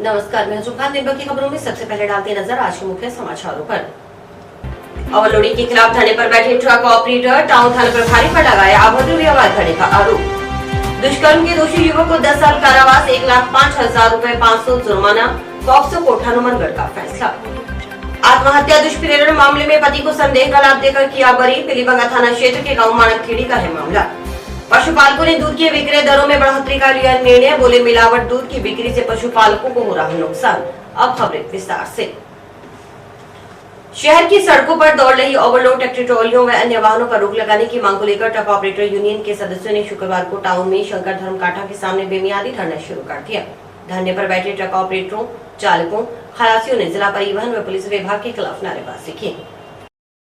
नमस्कार, मैं जुफान दिन भर की खबरों में सबसे पहले डालते नजर आज के मुख्य समाचारों पर। ओवरलोडिंग के खिलाफ धरने पर बैठे ट्रक ऑपरेटर, टाउन थाना प्रभारी पर लगाया अभद्र व्यवहार करने का आरोप। दुष्कर्म के दोषी युवक को 10 साल कारावास, 1,05,000 रूपए 500 जुर्माना। पॉक्सो कोर्ट हनुमानगढ़ का फैसला। आत्महत्या दुष्प्रेरण मामले में पति को संदेह का लाभ देकर किया बरी। पीलीबंगा थाना क्षेत्र के गाँव मानकखेड़ी का है मामला। पशुपालकों ने दूध के विक्रय दरों में बढ़ोतरी का लिया निर्णय। बोले मिलावट दूध की बिक्री से पशुपालकों को हो रहा है नुकसान। अब खबरें विस्तार से। शहर की सड़कों पर दौड़ रही ओवरलोड ट्रैक्टर ट्रॉलियों व अन्य वाहनों पर रोक लगाने की मांग को लेकर ट्रक ऑपरेटर यूनियन के सदस्यों ने शुक्रवार को टाउन में शंकर धर्म कांटा के सामने बेमियादी धरना शुरू कर दिया। धरने पर बैठे ट्रक ऑपरेटरों, चालकों, खलासियों ने जिला परिवहन व पुलिस विभाग के खिलाफ नारेबाजी की।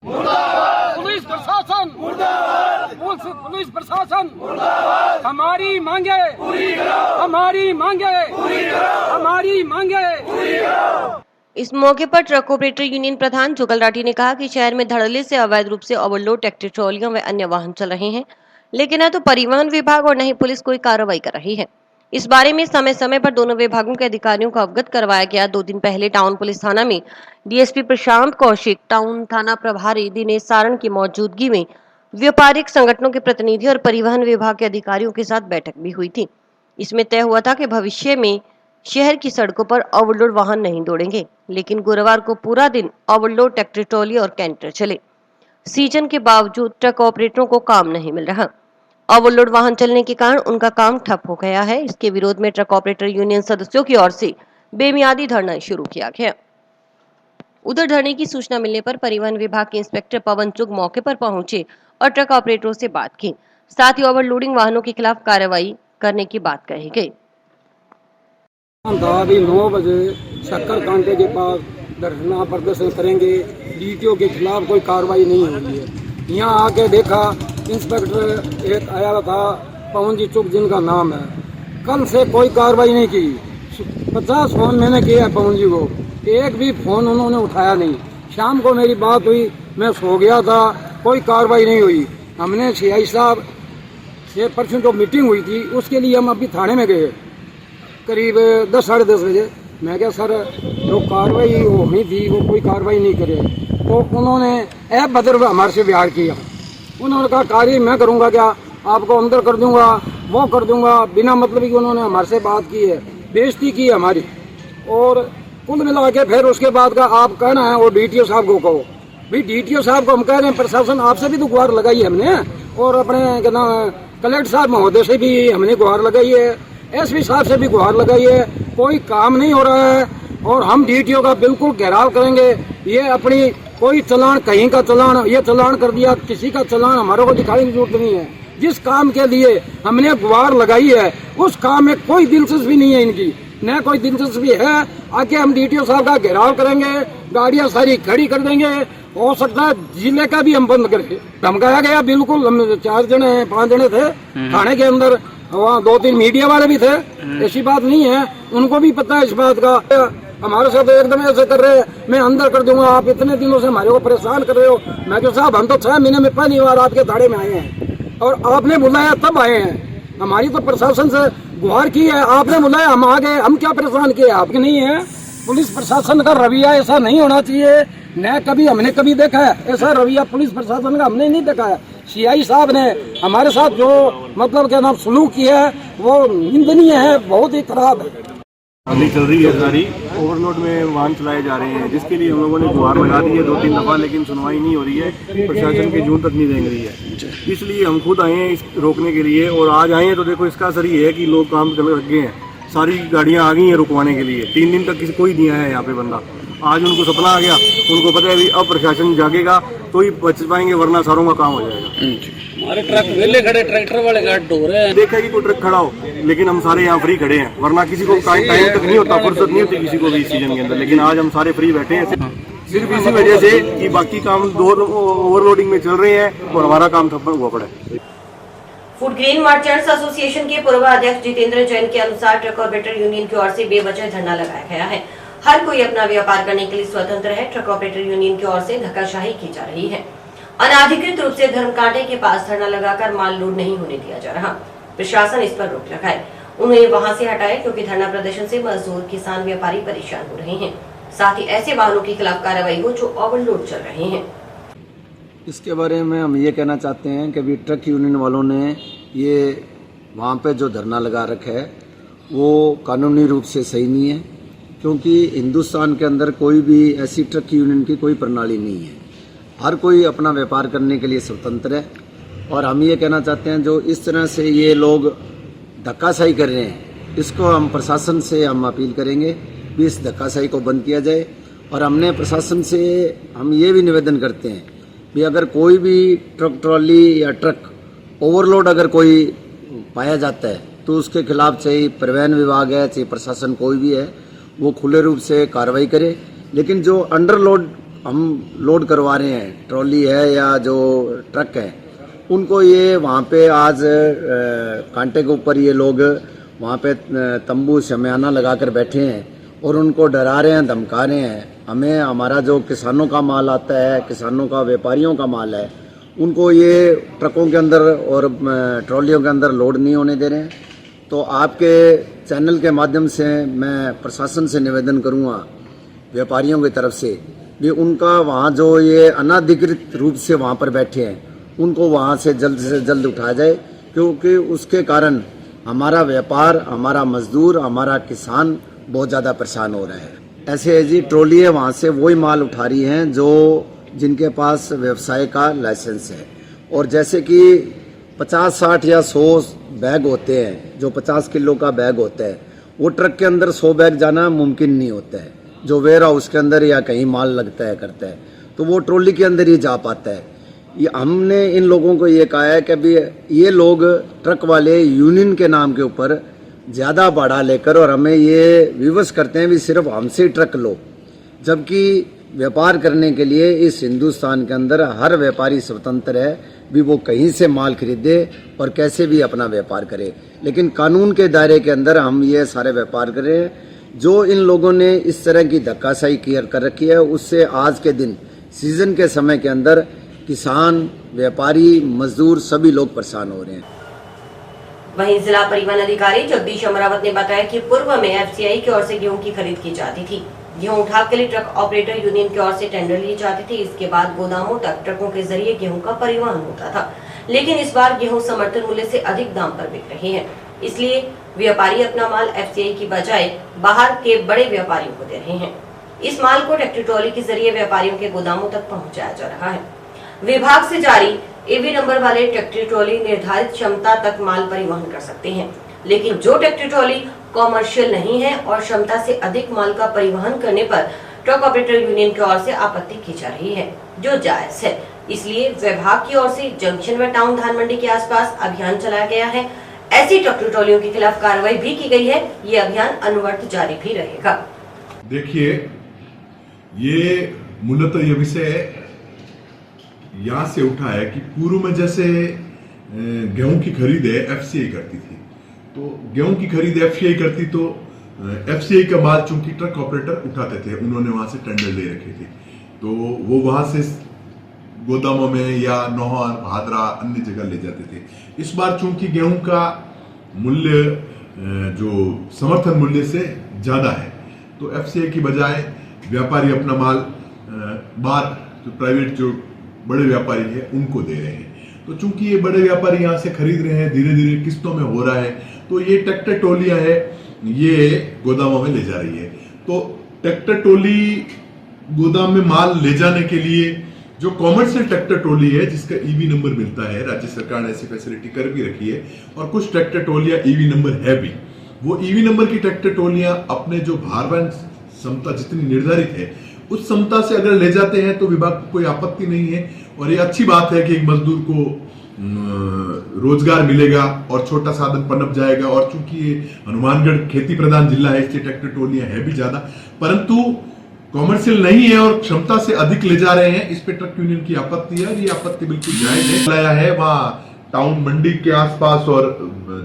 पुलिस प्रशासन मुर्दाबाद, पुलिस प्रशासन मुर्दाबाद। हमारी मांगे पूरी करो, हमारी मांगे पूरी करो, हमारी मांगे पूरी करो। इस मौके पर ट्रक ऑपरेटर यूनियन प्रधान जुगल राठी ने कहा कि शहर में धड़ल्ले से अवैध रूप से ओवरलोड ट्रैक्टर ट्रॉलियों व अन्य वाहन चल रहे हैं, लेकिन न तो परिवहन विभाग और न ही पुलिस कोई कार्रवाई कर रही है। इस बारे में समय समय पर दोनों विभागों के अधिकारियों को अवगत करवाया गया। 2 दिन पहले टाउन पुलिस थाना में डीएसपी प्रशांत कौशिक, टाउन थाना प्रभारी दिनेश सारण की मौजूदगी में व्यापारिक संगठनों के प्रतिनिधि और परिवहन विभाग के अधिकारियों के साथ बैठक भी हुई थी। इसमें तय हुआ था कि भविष्य में शहर की सड़कों पर ओवरलोड वाहन नहीं दौड़ेंगे, लेकिन गुरुवार को पूरा दिन ओवरलोड ट्रैक्टर ट्रॉली और कैंटर चले। सीजन के बावजूद ट्रक ऑपरेटरों को काम नहीं मिल रहा। ओवरलोड वाहन चलने के कारण उनका काम ठप हो गया है। इसके विरोध में ट्रक ऑपरेटर यूनियन सदस्यों की ओर से बेमियादी धरना शुरू किया गया। उधर धरने की सूचना मिलने पर परिवहन विभाग के इंस्पेक्टर पवन चुग मौके पर पहुंचे और ट्रक ऑपरेटरों से बात की। साथ ही ओवरलोडिंग वाहनों के खिलाफ कार्रवाई करने की बात कही गई। अभी 9 बजे शक्कर कांटे के पास धरना प्रदर्शन करेंगे। डीटीओ के खिलाफ कोई कार्रवाई नहीं हुई है। यहाँ आके देखा, इंस्पेक्टर एक आया था, पवन जी चुग जिनका नाम है, कल से कोई कार्रवाई नहीं की। 50 फोन मैंने किया पवन जी को, एक भी फोन उन्होंने उठाया नहीं। शाम को मेरी बात हुई, मैं सो गया था, कोई कार्रवाई नहीं हुई। हमने सीआई साहब से परसों जो मीटिंग हुई थी उसके लिए हम अभी थाने में गए करीब 10 साढ़े 10 बजे। मैं क्या सर, जो कार्रवाई होनी थी वो कोई कार्रवाई नहीं करे, तो उन्होंने अभद्र हमारे से व्यवहार किया। उन्होंने कहा कार्य मैं करूँगा क्या, आपको अंदर कर दूंगा, वो कर दूंगा, बिना मतलब की उन्होंने हमारे से बात की है, बेइज्जती की है हमारी। और कुल मिला के फिर उसके बाद का आप कहना है और डीटीओ साहब को कहो। भाई डीटीओ साहब को हम कह रहे हैं, प्रशासन आपसे भी तो गुहार लगाई है हमने, और अपने क्या नाम कलेक्टर साहब महोदय से भी हमने गुहार लगाई है, एसपी साहब से भी गुहार लगाई है, कोई काम नहीं हो रहा है। और हम डीटीओ का बिल्कुल घेराव करेंगे। ये अपनी कोई चलान, कहीं का चलान, ये चलान कर दिया, किसी का चलान हमारे को दिखाने की जरूरत नहीं है। जिस काम के लिए हमने गुहार लगाई है उस काम में कोई दिलचस्पी नहीं है इनकी, न कोई दिलचस्पी है। आके हम डीटीओ साहब का घेराव करेंगे, गाड़ियां सारी खड़ी कर देंगे, हो सकता है जिले का भी हम बंद करें। धमकाया गया बिल्कुल। हम 4 जने 5 जने थे थाने के अंदर, वहाँ 2-3 मीडिया वाले भी थे। ऐसी बात नहीं है, उनको भी पता है इस बात का। हमारे साथ एकदम ऐसे कर रहे हैं, मैं अंदर कर दूंगा, आप इतने दिनों से हमारे को परेशान कर रहे हो। मैं क्यों साहब, हम तो 6 महीने में पहली बार आपके धाड़े में आए हैं और आपने बुलाया तब आए हैं। हमारी तो प्रशासन से गुहार की है, आपने बुलाया, हम आ गए। हम क्या परेशान किए, आपके नहीं है। पुलिस प्रशासन का रवैया ऐसा नहीं होना चाहिए, न कभी हमने कभी देखा है ऐसा रवैया पुलिस प्रशासन का, हमने नहीं देखा है। सीआई साहब ने हमारे साथ जो मतलब क्या नाम सलूक किया है वो निंदनीय है, बहुत ही खराब है। अभी चल रही है सारी ओवरलोड में वाहन चलाए जा रहे हैं, जिसके लिए हम लोगों ने गुहार लगा दी है 2-3 दफा, लेकिन सुनवाई नहीं हो रही है। प्रशासन की जून तक नहीं देंग रही है, इसलिए हम खुद आए हैं इस रोकने के लिए। और आज आए हैं तो देखो इसका असर ये है कि लोग काम करने लग गए हैं, सारी गाड़ियां आ गई हैं रुकवाने के लिए। 3 दिन तक किसी कोई नहीं आया है यहाँ पे बंदा। आज उनको सपना आ गया, उनको पता है भी अब प्रशासन जागेगा तो ही बच पाएंगे, वरना सारों का काम हो जाएगा। हमारे ट्रक वेले खड़े, ट्रैक्टर वाले गाड़ी ढो रहे हैं। देखा कि कोई ट्रक खड़ा हो, लेकिन हम सारे यहाँ फ्री खड़े हैं, वरना किसी को टाइम तक नहीं होता, फुर्सत नहीं होती किसी को भी इस सीजन के अंदर। लेकिन आज हम सारे फ्री बैठे हैं सिर्फ इसी वजह से कि बाकी काम ओवरलोडिंग में चल रहे हैं और हमारा काम ठप्प हुआ पड़ा है। फूड ग्रेन मर्चेंट्स एसोसिएशन के पूर्व अध्यक्ष जितेंद्र जैन के अनुसार ट्रक ऑपरेटर यूनियन की ओर से बेवजह धरना लगाया गया है। हर कोई अपना व्यापार करने के लिए स्वतंत्र है। ट्रक ऑपरेटर यूनियन की ओर से धक्काशाही की जा रही है। अनाधिकृत रूप से धर्म कांटे के पास धरना लगाकर माल लोड नहीं होने दिया जा रहा। प्रशासन इस पर रोक लगाए। उन्हें वहां से हटाए क्योंकि धरना प्रदर्शन से मजदूर, किसान, व्यापारी परेशान हो रहे हैं। साथ ही ऐसे वाहनों के खिलाफ कार्रवाई हो जो ओवरलोड चल रहे हैं। इसके बारे में हम ये कहना चाहते हैं कि अभी ट्रक यूनियन वालों ने ये वहाँ पे जो धरना लगा रखा है वो कानूनी रूप से सही नहीं है, क्योंकि हिंदुस्तान के अंदर कोई भी ऐसी ट्रक यूनियन की कोई प्रणाली नहीं है। हर कोई अपना व्यापार करने के लिए स्वतंत्र है और हम ये कहना चाहते हैं जो इस तरह से ये लोग धक्काशाही कर रहे हैं, इसको हम प्रशासन से हम अपील करेंगे कि इस धक्काशाही को बंद किया जाए। और हमने प्रशासन से हम ये भी निवेदन करते हैं कि अगर कोई भी ट्रक ट्रॉली या ट्रक ओवरलोड अगर कोई पाया जाता है तो उसके खिलाफ चाहे परिवहन विभाग है चाहे प्रशासन कोई भी है वो खुले रूप से कार्रवाई करे। लेकिन जो अंडरलोड हम लोड करवा रहे हैं, ट्रॉली है या जो ट्रक है, उनको ये वहाँ पे आज कांटे के ऊपर ये लोग वहाँ पे तंबू शमियाना लगाकर बैठे हैं और उनको डरा रहे हैं, धमका रहे हैं। हमें हमारा जो किसानों का माल आता है, किसानों का व्यापारियों का माल है, उनको ये ट्रकों के अंदर और ट्रॉलियों के अंदर लोड नहीं होने दे रहे हैं। तो आपके चैनल के माध्यम से मैं प्रशासन से निवेदन करूँगा व्यापारियों की तरफ से कि उनका वहाँ जो ये अनाधिकृत रूप से वहाँ पर बैठे हैं उनको वहाँ से जल्द उठाया जाए, क्योंकि उसके कारण हमारा व्यापार, हमारा मजदूर, हमारा किसान बहुत ज़्यादा परेशान हो रहा है। ऐसे जी ट्रॉली है वहाँ से वही माल उठा रही हैं जो जिनके पास व्यवसाय का लाइसेंस है। और जैसे कि 50, 60 या 100 बैग होते हैं, जो 50 किलो का बैग होता है, वो ट्रक के अंदर 100 बैग जाना मुमकिन नहीं होता है। जो वेयर हाउस के अंदर या कहीं माल लगता है करता है तो वो ट्रॉली के अंदर ही जा पाता है। ये हमने इन लोगों को ये कहा है कि अभी ये लोग ट्रक वाले यूनियन के नाम के ऊपर ज़्यादा भाड़ा लेकर और हमें ये विवश करते हैं भी सिर्फ हमसे ट्रक लो, जबकि व्यापार करने के लिए इस हिंदुस्तान के अंदर हर व्यापारी स्वतंत्र है भी वो कहीं से माल खरीदे और कैसे भी अपना व्यापार करे। लेकिन कानून के दायरे के अंदर हम ये सारे व्यापार कर रहे हैं। जो इन लोगों ने इस तरह की धक्काशाही कर रखी है उससे आज के दिन सीजन के समय के अंदर किसान, व्यापारी, मजदूर सभी लोग परेशान हो रहे हैं। वहीं जिला परिवहन अधिकारी जगदीश अमरावत ने बताया कि पूर्व में एफसीआई की ओर से गेहूं की खरीद की जाती थी। गेहूं उठाव के लिए ट्रक ऑपरेटर यूनियन की ओर से टेंडर लिए जाते थे। इसके बाद गोदामों तक ट्रकों के जरिए गेहूं का परिवहन होता था, लेकिन इस बार गेहूं समर्थन मूल्य से अधिक दाम पर बिक रहे हैं। इसलिए व्यापारी अपना माल एफसीआई की बजाय बाहर के बड़े व्यापारियों को दे रहे हैं। इस माल को ट्रैक्टर ट्रॉली के जरिए व्यापारियों के गोदामों तक पहुंचाया जा रहा है। विभाग से जारी एवी नंबर वाले ट्रैक्टर ट्रॉली निर्धारित क्षमता तक माल परिवहन कर सकते हैं, लेकिन जो ट्रैक्टर ट्रॉली कॉमर्शियल नहीं है और क्षमता से अधिक माल का परिवहन करने पर ट्रक ऑपरेटर यूनियन की ओर से आपत्ति की जा रही है, जो जायज है। इसलिए विभाग की ओर से जंक्शन व टाउन धान मंडी के आसपास अभियान चलाया गया है। ऐसी ट्रैक्टर ट्रॉलियों के खिलाफ कार्रवाई भी की गई है। ये अभियान अनवरत जारी भी रहेगा। देखिए, ये मूलतः ये विषय यहाँ से उठा है कि पूर्व में जैसे गेहूं की खरीद है एफसीआई करती थी, तो गेहूं की खरीद एफसीआई करती तो एफसीआई का माल चूंकि ट्रक ऑपरेटर उठाते थे, उन्होंने वहां से टेंडर ले रखे थे, तो वो वहां से गोदामों में या नौहर, भादरा, अन्य जगह ले जाते थे। इस बार चूंकि गेहूं का मूल्य जो समर्थन मूल्य से ज्यादा है, तो एफसीआई की बजाय व्यापारी अपना माल बाहर जो प्राइवेट जो बड़े व्यापारी है उनको दे रहे हैं। तो चूंकि ये बड़े व्यापारी यहाँ से खरीद रहे हैं, धीरे धीरे किस्तों में हो रहा है, तो ये ट्रैक्टर टोलियां है ये गोदामों में ले जा रही है। तो ट्रैक्टर टोली गोदाम में माल ले जाने के लिए जो कॉमर्शियल ट्रैक्टर टोली है जिसका ईवी नंबर मिलता है, राज्य सरकार ने ऐसी फैसिलिटी कर भी रखी है, और कुछ ट्रैक्टर टोलियां ईवी नंबर है भी। वो ईवी नंबर की ट्रैक्टर टोलियां अपने जो भारवहन क्षमता जितनी निर्धारित है उस क्षमता से अगर ले जाते हैं तो विभाग को कोई आपत्ति नहीं है। और ये अच्छी बात है कि एक मजदूर को रोजगार मिलेगा और छोटा साधन पनप जाएगा। और चूंकि ये हनुमानगढ़ खेती प्रधान जिला है, इसलिए ट्रैक्टर टोलियां है भी ज्यादा, परंतु कॉमर्शियल नहीं है और क्षमता से अधिक ले जा रहे हैं, इस पे ट्रक यूनियन की आपत्ति है और ये आपत्ति बिल्कुल जायज है। लाया है वहां टाउन मंडी के आसपास और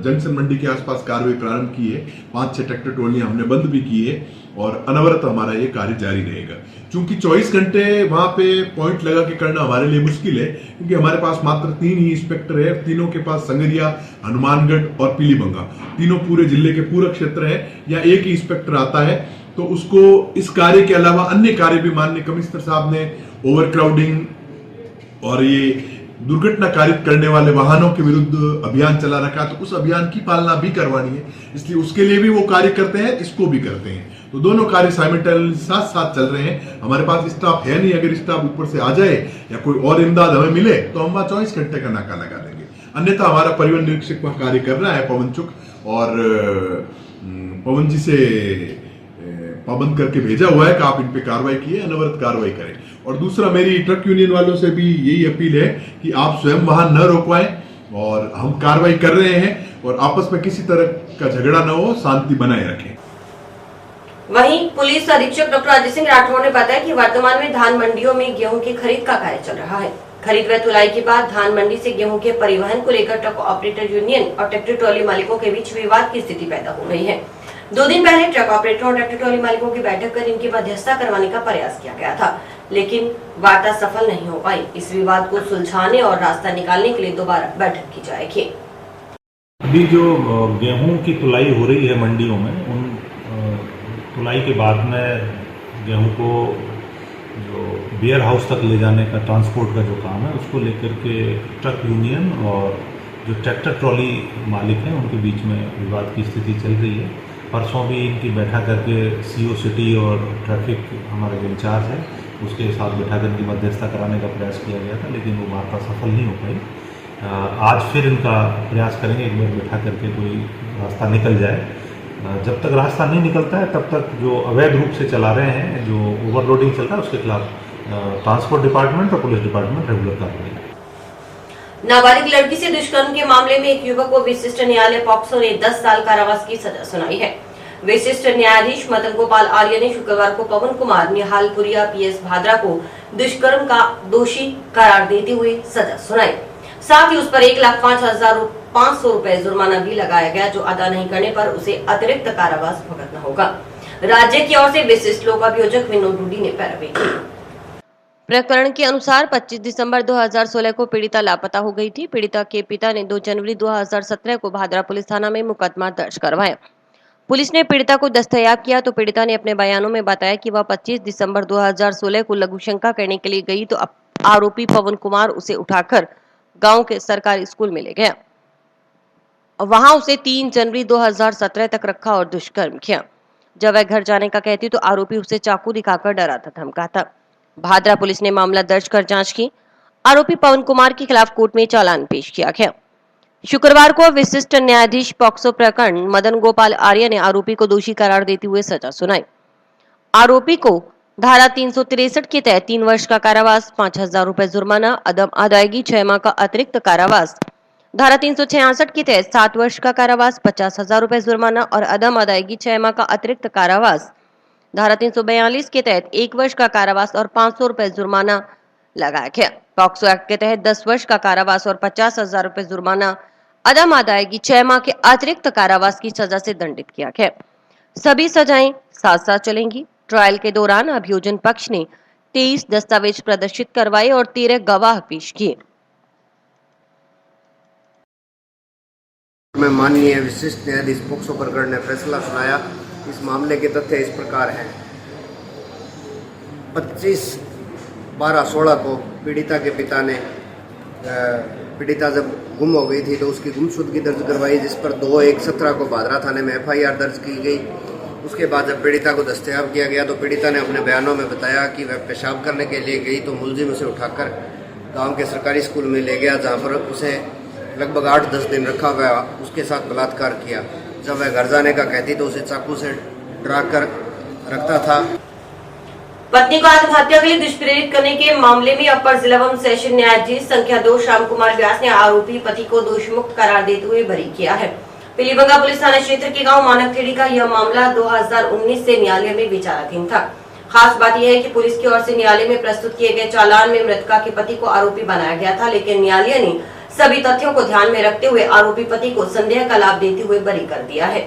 जंक्शन मंडी के आसपास कार्रवाई प्रारंभ की है। 5-6 ट्रैक्टर ट्रॉलियां हमने बंद भी की है और अनवरत हमारा ये कार्य जारी रहेगा। क्योंकि 24 घंटे वहां पे पॉइंट लगा के करना हमारे लिए मुश्किल है, क्योंकि हमारे पास मात्र 3 ही इंस्पेक्टर है। तीनों के पास संगरिया, हनुमानगढ़ और पीलीभंगा, तीनों पूरे जिले के पूरक क्षेत्र है। या एक ही इंस्पेक्टर आता है, तो उसको इस कार्य के अलावा अन्य कार्य भी माननीय कमिश्नर साहब ने ओवरक्राउडिंग और ये दुर्घटना कारित करने वाले वाहनों के विरुद्ध अभियान चला रखा है, तो उस अभियान की पालना भी करवानी है। इसलिए उसके लिए भी वो कार्य करते हैं, इसको भी करते हैं। तो दोनों कार्य साइमल्टेनियसली साथ साथ चल रहे हैं। हमारे पास स्टाफ है नहीं, अगर स्टाफ ऊपर से आ जाए या कोई और इमदाद हमें मिले तो हम वहां 24 घंटे का नाका लगा देंगे। अन्यथा हमारा परिवहन निरीक्षक वहां कार्य कर रहा है पवन चुक, और पवन जी से पाबंद करके भेजा हुआ है कि आप इन पे कार्रवाई किए, अनवरत कार्रवाई करें। और दूसरा, मेरी ट्रक यूनियन वालों से भी यही अपील है कि आप स्वयं वाहन न रोकवाएं, और हम कार्रवाई कर रहे हैं और आपस में किसी तरह का झगड़ा न हो, शांति बनाए रखें। वहीं पुलिस अधीक्षक डॉक्टर अजय सिंह राठौर ने बताया कि वर्तमान में धान मंडियों में गेहूं की खरीद का कार्य चल रहा है। खरीद व तुलाई के बाद धान मंडी से गेहूं के परिवहन को लेकर ट्रक ऑपरेटर यूनियन और ट्रैक्टर ट्रॉली मालिकों के बीच विवाद की स्थिति पैदा हो गई है। 2 दिन पहले ट्रक ऑपरेटर और ट्रैक्टर ट्रॉली मालिकों की बैठक कर इनकी मध्यस्थता करवाने का प्रयास किया गया था, लेकिन वार्ता सफल नहीं हो पाई। इस विवाद को सुलझाने और रास्ता निकालने के लिए दोबारा बैठक की जाएगी। अभी जो गेहूं की तुलाई हो रही है मंडियों में, उन तुलाई के बाद में गेहूं को जो वेयर हाउस तक ले जाने का ट्रांसपोर्ट का जो काम है, उसको लेकर के ट्रक यूनियन और जो ट्रैक्टर ट्रॉली मालिक हैं उनके बीच में विवाद की स्थिति चल रही है। परसों भी इनकी बैठक करके सीओ सिटी और ट्रैफिक हमारे जो इंचार्ज है उसके साथ बैठा कर इनकी मध्यस्थता कराने का प्रयास किया गया था, लेकिन वो वार्ता सफल नहीं हो पाई। आज फिर इनका प्रयास करेंगे, एक बार बैठा करके कोई रास्ता निकल जाए। जब तक रास्ता नहीं निकलता है तब तक जो अवैध रूप से चला रहे हैं, जो ओवरलोडिंग चल रहा है, उसके खिलाफ ट्रांसपोर्ट डिपार्टमेंट और पुलिस डिपार्टमेंट रेगुलर कार्रवाई। नाबालिग लड़की से दुष्कर्म के मामले में एक युवक को विशिष्ट न्यायालय पॉक्सो ने 10 साल कारावास की सजा सुनाई है। विशिष्ट न्यायाधीश मदन गोपाल आर्य ने शुक्रवार को पवन कुमार निहालपुरिया पीएस भादरा को दुष्कर्म का दोषी करार देते हुए सजा सुनाई। साथ ही उस पर 1,05,500 रुपए जुर्माना भी लगाया गया, जो अदा नहीं करने पर उसे अतिरिक्त कारावास भुगतना होगा। राज्य की ओर से विशिष्ट लोक अभियोजक विनोद रूडी ने पैरवी की। प्रकरण के अनुसार 25 दिसंबर 2016 को पीड़िता लापता हो गई थी। पीड़िता के पिता ने 2 जनवरी 2017 को भादरा पुलिस थाना में मुकदमा दर्ज करवाया। पुलिस ने पीड़िता को दस्तयाब किया तो पीड़िता ने अपने बयानों में बताया कि वह 25 दिसंबर 2016 को लघु शंका करने के लिए गई तो आरोपी पवन कुमार उसे उठाकर गांव के सरकारी स्कूल में ले गया। वहां उसे 3 जनवरी 2017 तक रखा और दुष्कर्म किया। जब वह घर जाने का कहती तो आरोपी उसे चाकू दिखाकर डराता धमकाता। भादरा पुलिस ने मामला दर्ज कर जांच की। आरोपी पवन कुमार के खिलाफ कोर्ट में चालान पेश किया गया। शुक्रवार को विशिष्ट न्यायाधीश पॉक्सो प्रकरण मदन गोपाल आर्य ने आरोपी को दोषी करार देते हुए सजा सुनाई। आरोपी को धारा 363 के तहत 3 वर्ष का कारावास, 5,000 रुपए जुर्माना, अदम अदायगी 6 माह का अतिरिक्त कारावास, धारा 366 के तहत 7 वर्ष का कारावास, 50,000 रुपए जुर्माना और अदम अदायगी 6 माह का अतिरिक्त कारावास, धारा 342 के तहत 1 वर्ष का कारावास और 500 रुपए जुर्माना लगाया गया। पॉक्सो एक्ट के तहत 10 वर्ष का कारावास और 50,000 रुपए जुर्माना, अदम अदायगी 6 माह के अतिरिक्त कारावास की सजा से दंडित किया गया। सभी सजाएं साथ साथ चलेंगी। ट्रायल के दौरान अभियोजन पक्ष ने 23 दस्तावेज प्रदर्शित करवाए और 13 गवाह पेश किए। में माननीय विशिष्ट न्यायाधीश पॉक्सो प्रकरण ने फैसला सुनाया। इस मामले के तथ्य इस प्रकार हैं। 25/12/16 को पीड़िता के पिता ने पीड़िता जब गुम हो गई थी तो उसकी गुमशुदगी दर्ज करवाई, जिस पर 2/1/17 को भादरा थाने में FIR दर्ज की गई। उसके बाद जब पीड़िता को दस्तयाब किया गया तो पीड़िता ने अपने बयानों में बताया कि वह पेशाब करने के लिए गई तो मुलजिम उसे उठाकर गांव के सरकारी स्कूल में ले गया, जहां पर उसे लगभग 8-10 दिन रखा हुआ, उसके साथ बलात्कार किया। जब वह घर जाने का कहती तो उसे चाकू से डरा कर रखता था। पत्नी को आत्महत्या के लिए दुष्प्रेरित करने के मामले में अपर जिला एवं सेशन न्यायाधीश संख्या 2 श्याम कुमार व्यास ने आरोपी पति को दोषमुक्त करार देते हुए बरी किया है। पीलीभंगा पुलिस थाना क्षेत्र के गांव मानकखेड़ी का यह मामला 2019 से न्यायालय में विचाराधीन था। खास बात यह है कि पुलिस की ओर से न्यायालय में प्रस्तुत किए गए चालान में मृतका के पति को आरोपी बनाया गया था, लेकिन न्यायालय ने सभी तथ्यों को ध्यान में रखते हुए आरोपी पति को संदेह का लाभ देते हुए बरी कर दिया है।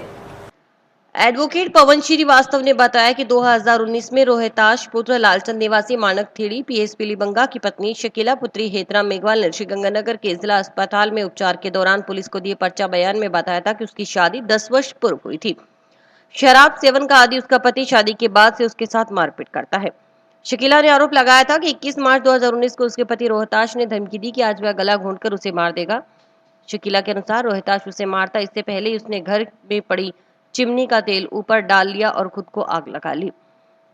एडवोकेट पवन श्रीवास्तव ने बताया कि 2019 में रोहताश पुत्र लालचंद निवासी मानक थेड़ी पीएस पीलीबंगा की पत्नी शकीला पुत्री हेतराम मेघवाल ने श्रीगंगानगर के जिला अस्पताल में उपचार के दौरान पुलिस को दिए पर्चा बयान में बताया था कि उसकी शादी 10 वर्ष पूर्व हुई थी। शराब सेवन का आदि उसका पति शादी के बाद से उसके साथ मारपीट करता है। शकीला ने आरोप लगाया था कि 21 मार्च 2019 को उसके पति रोहताश ने धमकी दी कि आज वह गला घोंटकर उसे मार देगा। शकीला के अनुसार रोहताश उसे मारता इससे पहले उसने घर में पड़ी चिमनी का तेल ऊपर डाल लिया और खुद को आग लगा ली।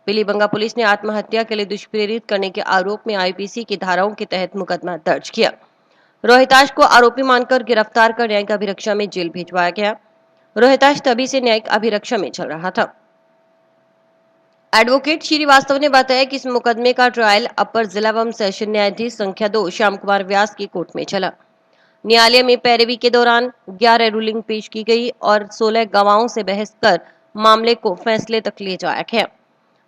पीलीबंगा पुलिस ने आत्महत्या के लिए दुष्प्रेरित करने के आरोप में आईपीसी की धाराओं के तहत मुकदमा दर्ज किया। रोहताश को आरोपी मानकर गिरफ्तार कर न्यायिक अभिरक्षा में जेल भिजवाया गया। रोहताश तभी से न्यायिक अभिरक्षा में चल रहा था। एडवोकेट श्रीवास्तव ने बताया कि इस मुकदमे का ट्रायल अपर जिला एवं सेशन न्यायाधीश संख्या 2 श्याम कुमार व्यास की कोर्ट में चला। न्यायालय में पैरवी के दौरान 11 रूलिंग पेश की गई और 16 गवाहों से बहस कर मामले को फैसले तक ले जाया गया।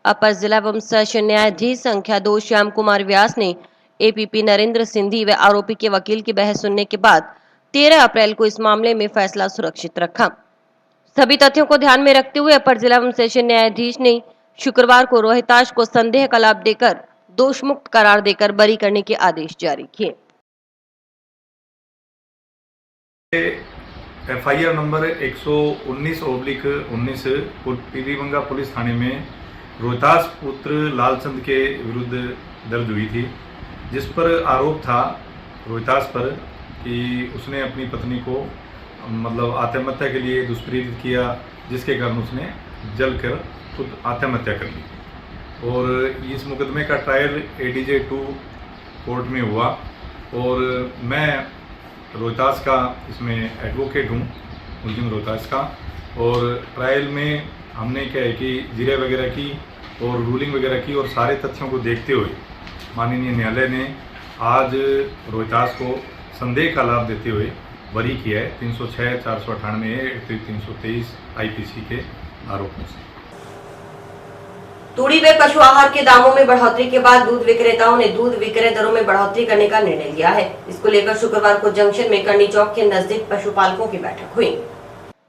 अपर जिला एवं सेशन न्यायाधीश संख्या 2 श्याम कुमार व्यास ने एपीपी नरेंद्र सिंधी व आरोपी के वकील की बहस सुनने के बाद 13 अप्रैल को इस मामले में फैसला सुरक्षित रखा। सभी तथ्यों को ध्यान में रखते हुए अपर जिला एवं सेशन न्यायाधीश ने शुक्रवार को रोहताश को संदेह का लाभ देकर दोषमुक्त करार देकर बरी करने के आदेश जारी किए। FIR नंबर 119/19 पीलीबंगा पुलिस थाने में रोहताश पुत्र लालचंद के विरुद्ध दर्ज हुई थी, जिस पर आरोप था रोहताश पर कि उसने अपनी पत्नी को आत्महत्या के लिए दुष्प्रेरित किया, जिसके कारण उसने जलकर खुद आत्महत्या कर ली। और इस मुकदमे का ट्रायल ADJ 2 कोर्ट में हुआ और मैं रोहतास का इसमें एडवोकेट हूँ, मुलजिम रोहतास का। और ट्रायल में हमने क्या है कि जिरह वगैरह की और रूलिंग वगैरह की और सारे तथ्यों को देखते हुए माननीय न्यायालय ने आज रोहतास को संदेह का लाभ देते हुए बरी किया है 306, 498, 323 IPC के आरोपों से। तूड़ी में पशु आहार के दामों में बढ़ोतरी के बाद दूध विक्रेताओं ने दूध विक्रय दरों में बढ़ोतरी करने का निर्णय लिया है। इसको लेकर शुक्रवार को जंक्शन में करनी चौक के नजदीक पशुपालकों की बैठक हुई।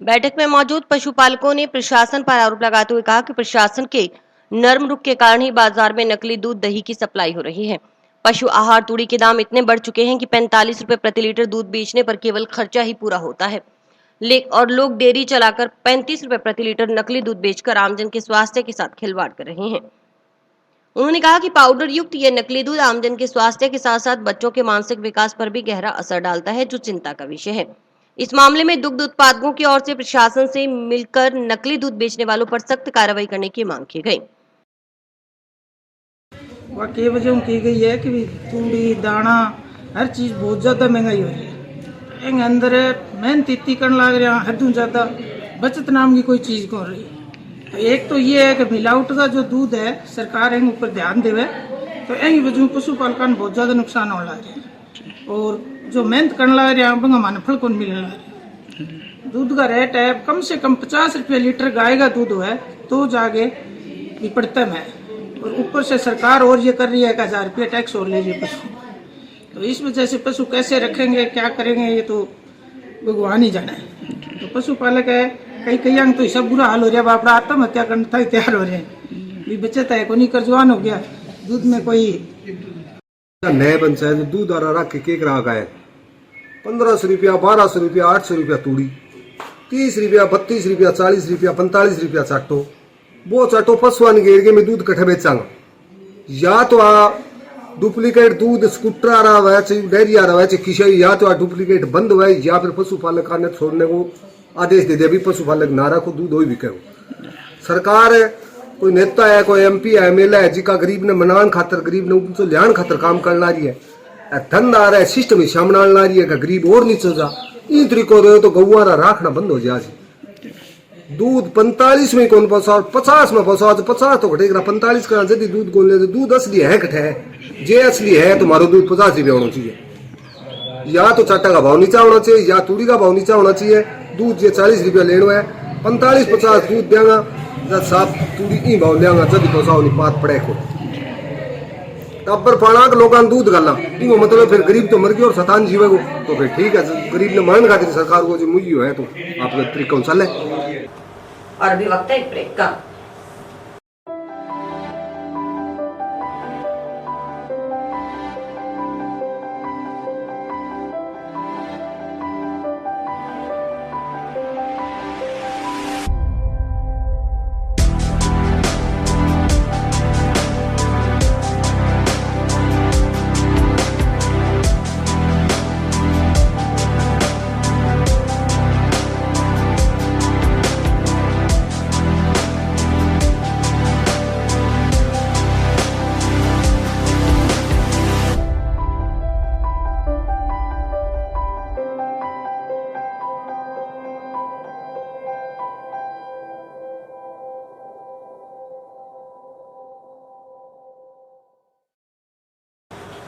बैठक में मौजूद पशुपालकों ने प्रशासन पर आरोप लगाते हुए कहा कि प्रशासन के नर्म रुख के कारण ही बाजार में नकली दूध दही की सप्लाई हो रही है। पशु आहार तूड़ी के दाम इतने बढ़ चुके हैं कि 45 रुपए प्रति लीटर दूध बेचने पर केवल खर्चा ही पूरा होता है, और लोग डेयरी चलाकर 35 रुपए प्रति लीटर नकली दूध बेचकर आमजन के स्वास्थ्य के साथ खिलवाड़ कर रहे हैं। उन्होंने कहा कि पाउडर युक्त ये नकली दूध आमजन के स्वास्थ्य के साथ साथ बच्चों के मानसिक विकास पर भी गहरा असर डालता है, जो चिंता का विषय है। इस मामले में दुग्ध उत्पादकों की ओर से प्रशासन से मिलकर नकली दूध बेचने वालों पर सख्त कार्रवाई करने की मांग की गई। वाकई वजह की गई है कि तूड़ी दाना हर चीज बहुत ज्यादा महंगाई हो रही है। अंदर मेहनत इतनी करने लग रहा हदों ज्यादा बचत नाम की कोई चीज को रही। तो एक तो ये है कि मिलावट का जो दूध है सरकार इन ऊपर ध्यान देवे, तो यही वजह पशुपालकों बहुत ज्यादा नुकसान होने लग रहा है और जो मेहनत करने लग रहा है माने फल को मिलने लग रहा। दूध का रेट है कम से कम 50 रुपये लीटर गाय का दूध है तो जाके निपटता है, और ऊपर से सरकार और ये कर रही है 1000 रुपये टैक्स और ले रही है पशु। तो इस वजह से पशु कैसे रखेंगे क्या करेंगे ये तो भगवान ही जाने। तो पशुपालक है कई अंग तो सब बुरा हाल हो रहा है, बापड़ा आत्महत्या करने तक तैयार हो रहे हैं। बचत है कोई कर्जवान हो गया दूध में कोई नए पंचायत दूध आ रहा के ग्राहक है 1500 रुपया, 1200 रुपया, 800 रुपया तूड़ी, 30 रुपया, 32 रुपया, 40 रुपया, 45 रुपया चाटो। वो चाटो पशुआन घेर के मैं दूध कट्ठे बेचांगा, या तो आ डुप्लीकेट दूध स्कूटर आ रहा है, चाहे डेयरी आ रहा है, चाहे किसी, या तो डुप्लीकेट बंद हुआ है, या फिर पशुपालक ने छोड़ने को आदेश दे दिया भी पशुपालक ना रखो दूध हो ही बिके। सरकार है कोई नेता है कोई MP है MLA है जिका गरीब ने मनान खातर गरीब ने उनको लियान खातर काम करना रही है, धन आ रहा है सिस्टम ही सामना ला रही है गरीब और नीचे जा इन तरीको रहे तो गौवारा राखना बंद हो जाए। दूध 45 में कौन पहुंचा 50 में पहुंचा तो 50 तो घटेगा 45 का यदि दूध गोल ले दूध असली है कटे है, जे असली है तो मारो दूध 50 रुपया होना चाहिए, या तो चाटा का भाव नीचा होना चाहिए या तूड़ी का भाव नीचा होना चाहिए। दूध जे 40 रुपया लेना है 45-50 दूध देंगा जब साफ तूड़ी ही भाव लेंगा जब पहुंचाओ नहीं बात पड़े को। टब्बर फाना के लोगों दूध गाला तीनों मतलब फिर गरीब तो मर गया और शतान जीवे को तो फिर ठीक है गरीब ने मरण खातिर सरकार को जो मुझी है तो आप तरीका चले। और अभी वक्त है एक ब्रेक का।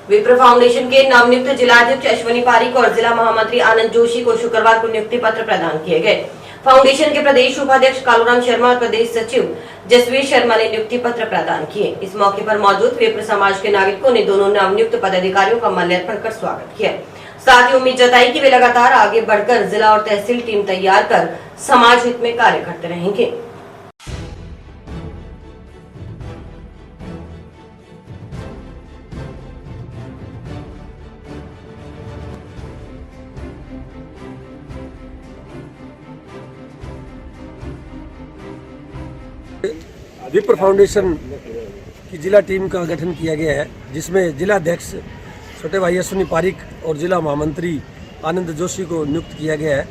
विप्र फाउंडेशन के नवनियुक्त जिलाध्यक्ष अश्विनी पारिक और जिला महामंत्री आनंद जोशी को शुक्रवार को नियुक्ति पत्र प्रदान किए गए। फाउंडेशन के प्रदेश उपाध्यक्ष कालूराम शर्मा और प्रदेश सचिव जसवीर शर्मा ने नियुक्ति पत्र प्रदान किए। इस मौके पर मौजूद विप्र समाज के नागरिकों ने दोनों नवनियुक्त पदाधिकारियों का माल्यार्पण कर स्वागत किया। साथ ही उम्मीद जताई कि वे लगातार आगे बढ़कर जिला और तहसील टीम तैयार कर समाज हित में कार्य करते रहेंगे। विप्र फाउंडेशन की जिला टीम का गठन किया गया है, जिसमें जिला अध्यक्ष छोटे भाई अश्विनी पारिक और जिला महामंत्री आनंद जोशी को नियुक्त किया गया है।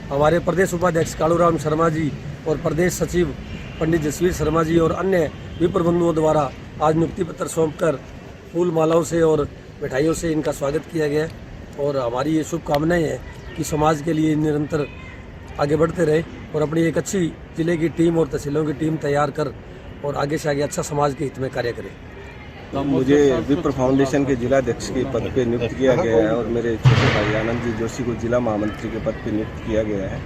हमारे प्रदेश उपाध्यक्ष कालूराम शर्मा जी और प्रदेश सचिव पंडित जसवीर शर्मा जी और अन्य विप्र बंधुओं द्वारा आज नियुक्ति पत्र सौंपकर फूल मालाओं से और मिठाइयों से इनका स्वागत किया गया और हमारी ये शुभकामनाएं हैं कि समाज के लिए निरंतर आगे बढ़ते रहे और अपनी एक अच्छी जिले की टीम और तहसीलों की टीम तैयार कर और आगे से आगे अच्छा समाज के हित में कार्य करें। तो मुझे विप्र फाउंडेशन के जिला अध्यक्ष के पद पे नियुक्त किया गया है और मेरे छोटे भाई आनंद जी जोशी को जिला महामंत्री के पद पे नियुक्त किया गया है।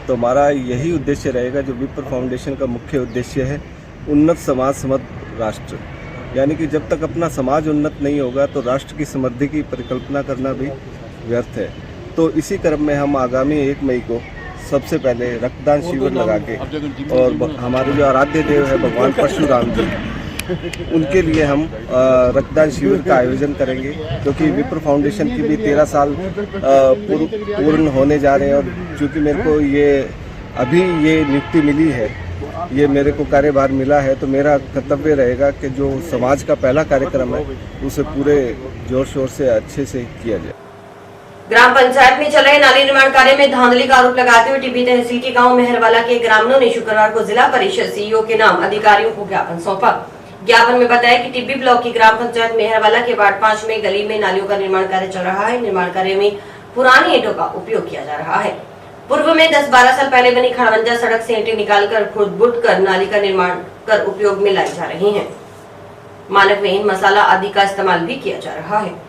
तो हमारा यही उद्देश्य रहेगा, जो विप्र फाउंडेशन का मुख्य उद्देश्य है, उन्नत समाज समृद्ध राष्ट्र। यानी कि जब तक अपना समाज उन्नत नहीं होगा तो राष्ट्र की समृद्धि की परिकल्पना करना भी व्यर्थ है। तो इसी क्रम में हम आगामी 1 मई को सबसे पहले रक्तदान शिविर लगा के और हमारे जो आराध्य देव है भगवान परशुराम जी, उनके लिए हम रक्तदान शिविर का आयोजन करेंगे, क्योंकि विप्र फाउंडेशन की भी 13 साल पूर्ण होने जा रहे हैं। और चूँकि मेरे को अभी ये नियुक्ति मिली है, ये मेरे को कार्यभार मिला है, तो मेरा कर्तव्य रहेगा कि जो समाज का पहला कार्यक्रम है उसे पूरे जोर शोर से अच्छे से किया जाए। ग्राम पंचायत में चल रहे नाली निर्माण कार्य में धांधली का आरोप लगाते हुए टिब्बी तहसील के गांव मेहरवाला के ग्रामीणों ने शुक्रवार को जिला परिषद सीईओ के नाम अधिकारियों को ज्ञापन सौंपा। ज्ञापन में बताया कि टिब्बी ब्लॉक की ग्राम पंचायत मेहरवाला के वार्ड 5 में गली में नालियों का निर्माण कार्य चल रहा है। निर्माण कार्य में पुरानी ईंटों का उपयोग किया जा रहा है। पूर्व में 10-12 साल पहले बनी खड़वंजा सड़क से ईंटें निकालकर खुरद-बुरद कर नाली का निर्माण कर उपयोग में लाई जा रही है। मानक विहीन मसाला आदि का इस्तेमाल भी किया जा रहा है।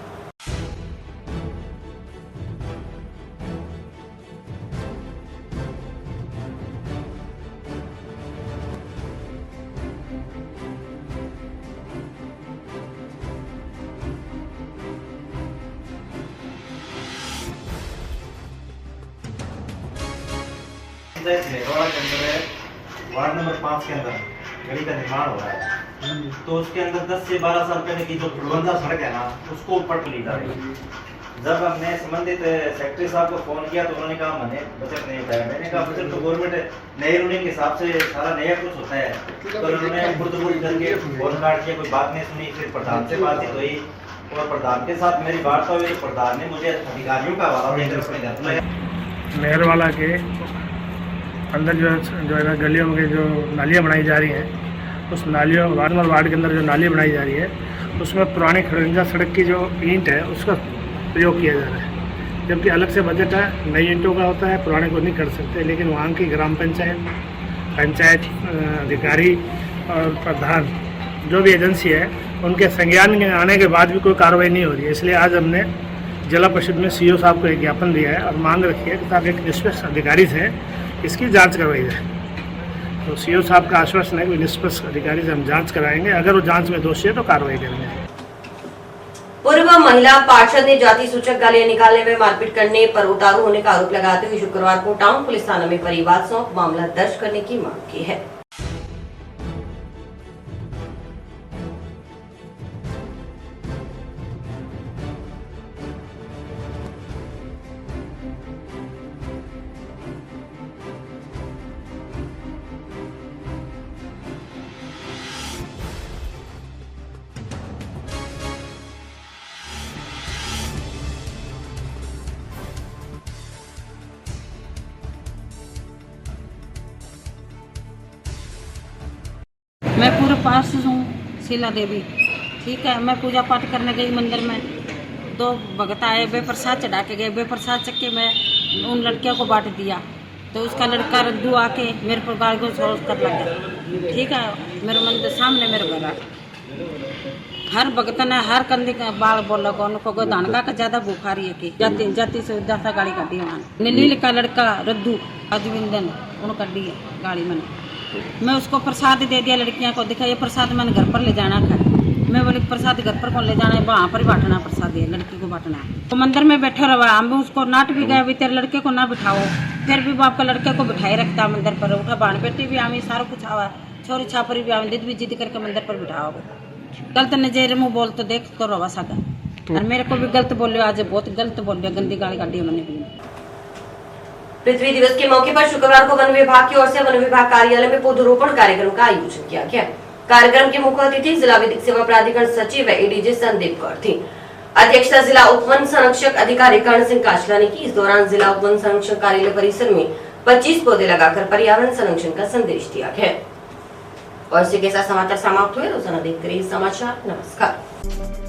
वार्ड नंबर 5 के अंदर गली का निर्माण हो रहा है, तो उसके अंदर 10 से 12 साल पहले की जो खड़वंजा सड़क है ना, उसको पट ली जा रही है। जब हमने संबंधित सेक्रेटरी साहब को फोन किया तो उन्होंने कहा मैंने बजट नहीं उठाया। मैंने कहा बजट तो गवर्नमेंट नए रूलिंग के हिसाब से सारा नया कुछ होता है। तो उन्होंने खुर्द-बुर्द करके फोन काट किया, कोई बात नहीं सुनी। फिर प्रधान से बातचीत हुई और प्रधान के साथ मेरी वार्ता हुई, तो प्रधान ने मुझे अधिकारियों का हवाला देकर अपने घर में मेहरवाला के अंदर जो है ना गलियों में जो नालियाँ बनाई जा रही हैं, उस नालियों वार्ड के अंदर जो नाली बनाई जा रही है, उसमें पुरानी खड़वंजा सड़क की जो ईंट है उसका प्रयोग किया जा रहा है। जबकि अलग से बजट है, नई ईंटों का होता है, पुराने को नहीं कर सकते। लेकिन वहाँ की ग्राम पंचायत अधिकारी और प्रधान जो भी एजेंसी है, उनके संज्ञान में आने के बाद भी कोई कार्रवाई नहीं हो रही है। इसलिए आज हमने जिला परिषद में सीईओ साहब को एक ज्ञापन दिया है और मांग रखी है कि साहब एक निष्पक्ष अधिकारी से इसकी जांच करवाई जाए। तो सीईओ साहब का आश्वासन है कि निष्पक्ष अधिकारी से हम जांच कराएंगे, अगर वो जांच में दोषी है तो कार्रवाई करेंगे। पूर्व महिला पार्षद ने जाति सूचक गालियां निकालने में मारपीट करने पर उतारू होने का आरोप लगाते हुए शुक्रवार को टाउन पुलिस थाना में परिवाद सौंप मामला दर्ज करने की मांग की है। मैं पूर्व पार्षद हूँ शीला देवी। ठीक है, मैं पूजा पाठ करने गई मंदिर में, दो भगत आए, वे प्रसाद चढ़ा के गए। वे प्रसाद चख के मैं उन लड़कियों को बांट दिया तो उसका लड़का रद्दू आके मेरे पर गाल को सोच कर लगा। ठीक है, मेरे मंदिर सामने मेरे घर हर भगत ने हर कंधे का बाल बोला को उनको गोदानका का ज्यादा बुखारी है कि जाती जाती से ज्यादा गाड़ी काटी वहाँ नील का लड़का रद्दू अजविंदन उन कटी है गाड़ी मैंने। मैं उसको प्रसाद दे दिया, लड़कियां को दिखा ये प्रसाद मैंने घर पर ले जाना था। मैं बोली प्रसाद घर पर कौन ले जाना है, वहाँ पर ही बांटना प्रसाद है, लड़की को बांटना है। तो मंदिर में बैठे रहा, हम उसको नाट भी गए भी तेरे लड़के को ना बिठाओ, फिर भी वो आपका लड़के को बिठाए रखता मंदिर पर। उठा बाण बेटी भी आमी सारा कुछ आवा, छोरी छापरी भी आमी भी जिद करके मंदिर पर बिठाओ। गलत नजर मुँह बोल तो देख तो रवा सका, और मेरे को भी गलत बोलियो, आज बहुत गलत बोलियो, गंदी गाली काटी मैंने भी। पृथ्वी दिवस के मौके पर शुक्रवार को वन विभाग की ओर से वन विभाग कार्यालय में पौधरोपण कार्यक्रम का आयोजन किया गया। कार्यक्रम के मुख्य अतिथि जिला विधिक सेवा प्राधिकरण सचिव व एडीजे संदीप कौर थी। अध्यक्षता जिला उपवन संरक्षक अधिकारी कर्ण सिंह काचला ने की। इस दौरान जिला उपवन संरक्षक कार्यालय परिसर में 25 पौधे लगाकर पर्यावरण संरक्षण का संदेश दिया गया। और इसी के साथ समाचार समाप्त हुए। रोजाना देखते रहिए समाचार। नमस्कार।